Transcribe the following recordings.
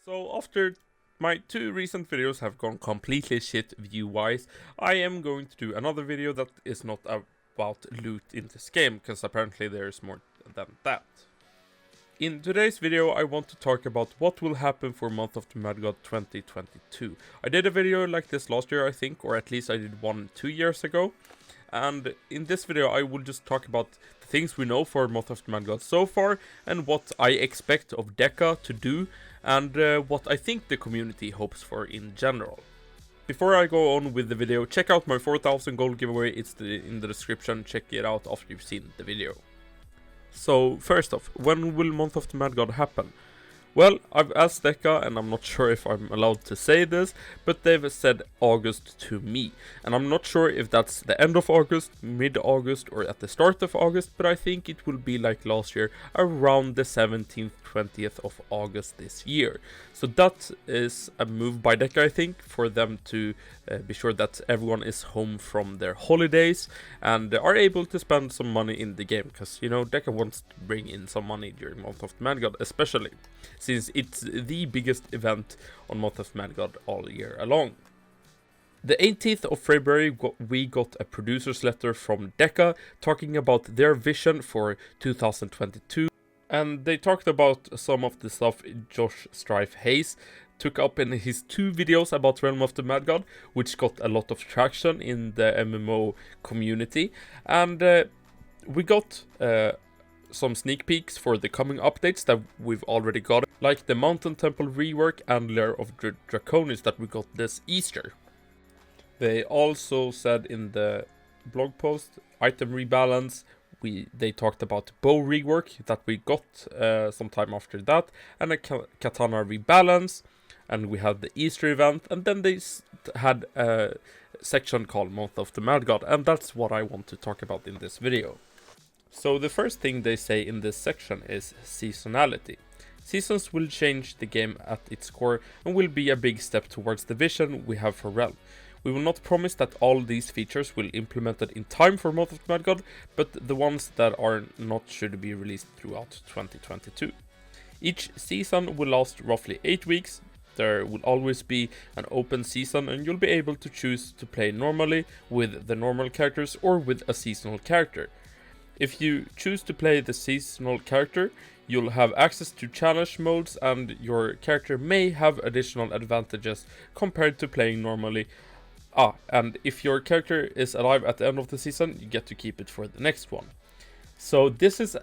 So after my two recent videos have gone completely shit view-wise, I am going to do another video that is not about loot in this game, because apparently there's more than that. In today's video I want to talk about what will happen for Month of the Mad God 2022. I did a video like this last year I think, or at least I did one 2 years ago. And in this video I will just talk about the things we know for Month of the Mad God so far, and what I expect of DECA to do, and what I think the community hopes for in general. Before I go on with the video, check out my 4000 gold giveaway, it's in the description, check it out after you've seen the video. So first off, when will Month of the Mad God happen? Well, I've asked DECA, and I'm not sure if I'm allowed to say this, but they've said August to me. And I'm not sure if that's the end of August, mid-August, or at the start of August, but I think it will be like last year, around the 17th, 20th of August this year. So that is a move by DECA, I think, for them to be sure that everyone is home from their holidays and are able to spend some money in the game, because, you know, DECA wants to bring in some money during Month of the Mad God, especially since it's the biggest event on Month of Mad God all year along. The 18th of February we got a producer's letter from DECA talking about their vision for 2022, and they talked about some of the stuff Josh Strife Hayes took up in his 2 videos about Realm of the Mad God, which got a lot of traction in the MMO community, and we got some sneak peeks for the coming updates that we've already got, like the Mountain Temple rework and Lair of Draconis that we got this Easter. They also said in the blog post, item rebalance, they talked about bow rework that we got sometime after that, and a katana rebalance, and we had the Easter event, and then they had a section called Month of the Mad God, and that's what I want to talk about in this video. So the first thing they say in this section is seasonality. Seasons will change the game at its core and will be a big step towards the vision we have for Realm. We will not promise that all these features will be implemented in time for Month of the Mad God, but the ones that are not should be released throughout 2022. Each season will last roughly 8 weeks. There will always be an open season, and you'll be able to choose to play normally with the normal characters or with a seasonal character. If you choose to play the seasonal character, you'll have access to challenge modes, and your character may have additional advantages compared to playing normally. And if your character is alive at the end of the season, you get to keep it for the next one. So this is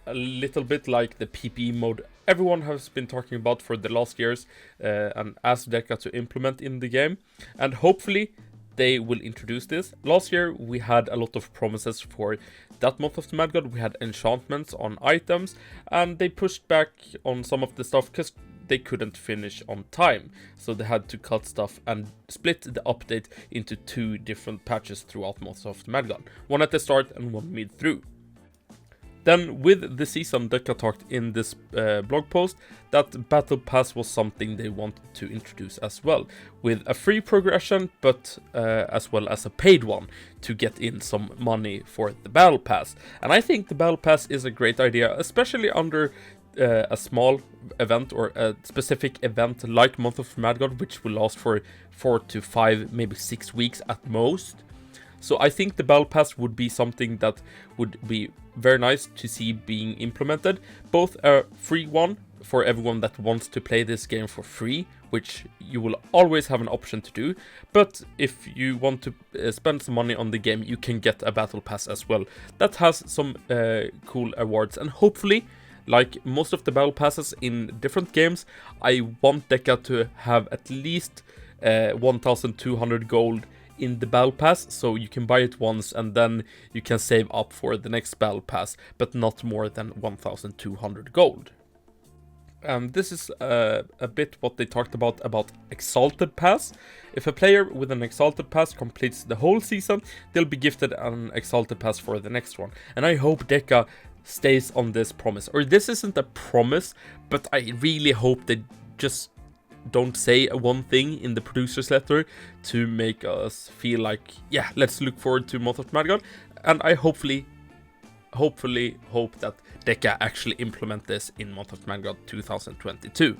a little bit like the PPE mode everyone has been talking about for the last years, and asked DECA to implement in the game, and hopefully they will introduce this. Last year we had a lot of promises for that Month of the Mad God. We had enchantments on items, and they pushed back on some of the stuff because they couldn't finish on time. So they had to cut stuff and split the update into 2 different patches throughout Month of the Mad God. One at the start and one mid through. Then with the season, DECA talked in this blog post that Battle Pass was something they wanted to introduce as well, with a free progression, but as well as a paid one to get in some money for the Battle Pass. And I think the Battle Pass is a great idea, especially under a small event or a specific event like Month of Mad God, which will last for 4 to 5, maybe 6 weeks at most. So I think the Battle Pass would be something that would be very nice to see being implemented. Both a free one for everyone that wants to play this game for free, which you will always have an option to do. But if you want to spend some money on the game, you can get a Battle Pass as well. That has some cool awards, and hopefully, like most of the Battle Passes in different games, I want DECA to have at least 1200 gold in the Battle Pass, so you can buy it once and then you can save up for the next Battle Pass, but not more than 1200 gold. And this is a bit what they talked about Exalted Pass. If a player with an Exalted Pass completes the whole season, they'll be gifted an Exalted Pass for the next one. And I hope DECA stays on this promise. Or this isn't a promise, but I really hope they just don't say one thing in the producer's letter to make us feel like, yeah, let's look forward to Month of the Mad God. And I hopefully hope that DECA actually implement this in Month of the Mad God 2022.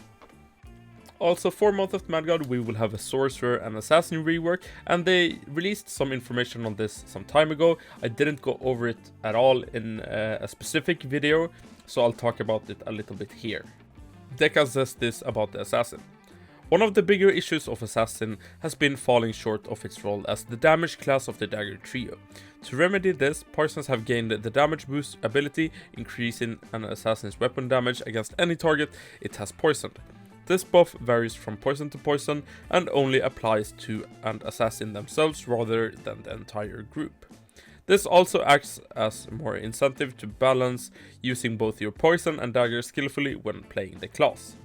Also, for Month of the Mad God, we will have a Sorcerer and Assassin rework, and they released some information on this some time ago. I didn't go over it at all in a specific video, so I'll talk about it a little bit here. DECA says this about the Assassin. One of the bigger issues of Assassin has been falling short of its role as the damage class of the Dagger trio. To remedy this, Poisons have gained the damage boost ability, increasing an Assassin's weapon damage against any target it has poisoned. This buff varies from poison to poison and only applies to an assassin themselves rather than the entire group. This also acts as more incentive to balance using both your poison and dagger skillfully when playing the class.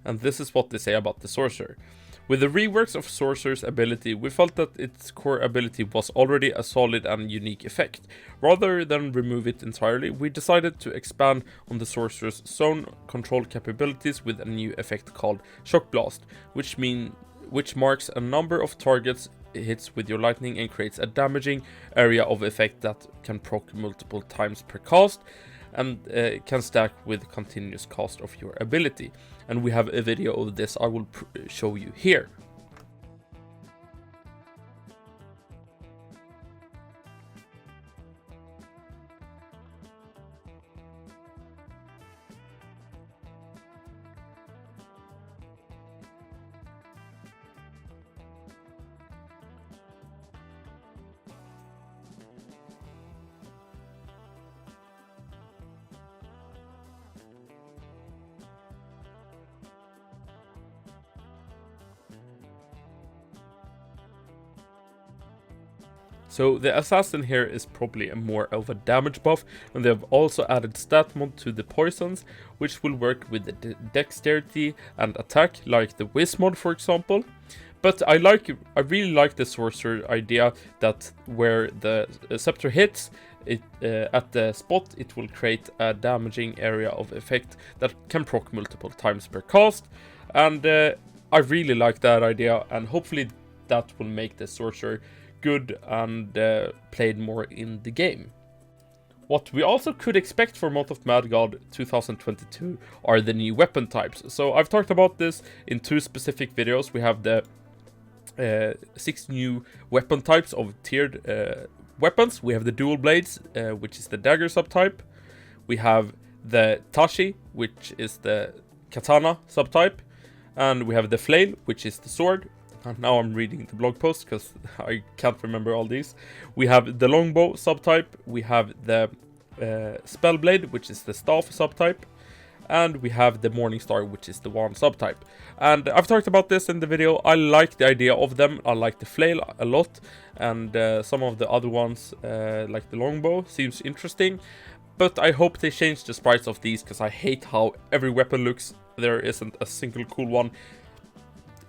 And this is what they say about the Sorcerer. With the reworks of Sorcerer's ability, we felt that its core ability was already a solid and unique effect. Rather than remove it entirely, we decided to expand on the Sorcerer's zone control capabilities with a new effect called Shock Blast, which marks a number of targets hits with your lightning and creates a damaging area of effect that can proc multiple times per cast and can stack with continuous cast of your ability. And we have a video of this I will show you here. So the Assassin here is probably more of a damage buff, and they have also added stat mod to the poisons, which will work with the dexterity and attack, like the Whiz mod for example. But I really like the Sorcerer idea that where the scepter hits it at the spot, it will create a damaging area of effect that can proc multiple times per cast, and I really like that idea, and hopefully that will make the Sorcerer good and played more in the game. What we also could expect for Month of Mad God 2022 are the new weapon types. So I've talked about this in 2 specific videos. We have the 6 new weapon types of tiered weapons. We have the dual blades, which is the dagger subtype. We have the tashi, which is the katana subtype, and we have the flail, which is the sword. And now I'm reading the blog post because I can't remember all these. We have the longbow subtype, we have the spellblade, which is the staff subtype, and we have the morningstar, which is the wand subtype. And I've talked about this in the video. I like the idea of them. I like the flail a lot, and some of the other ones, like the longbow, seems interesting. But I hope they change the sprites of these because I hate how every weapon looks. There isn't a single cool one.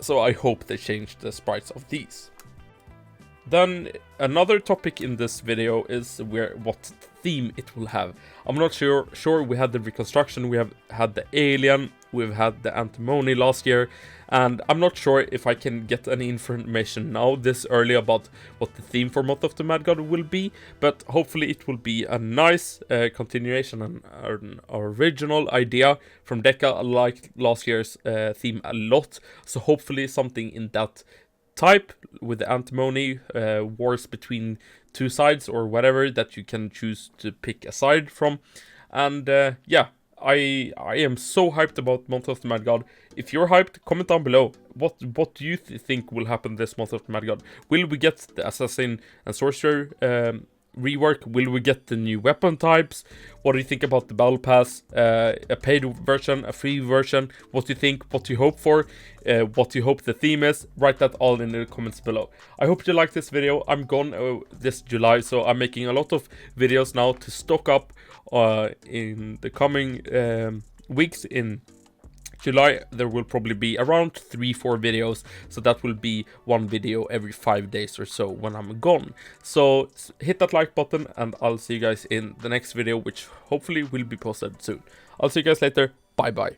So I hope they change the sprites of these. Then another topic in this video is what theme it will have. I'm not sure. We had the reconstruction, we have had the alien, we've had the antimony last year, and I'm not sure if I can get any information now this early about what the theme for Month of the Mad God will be, but hopefully it will be a nice continuation and an original idea from DECA. I liked last year's theme a lot, so hopefully something in that type with the antimony, wars between 2 sides or whatever that you can choose to pick a side from. And yeah, I am so hyped about Month of the Mad God. If you're hyped, comment down below. What do you think will happen this Month of the Mad God? Will we get the Assassin and Sorcerer rework? Will we get the new weapon types? What do you think about the Battle Pass? A paid version, a free version? What do you think? What do you hope for? What do you hope the theme is? Write that all in the comments below. I hope you like this video. I'm gone this July, so I'm making a lot of videos now to stock up in the coming weeks in July, there will probably be around 3-4 videos, so that will be one video every 5 days or so when I'm gone. So hit that like button, and I'll see you guys in the next video, which hopefully will be posted soon. I'll see you guys later. Bye bye.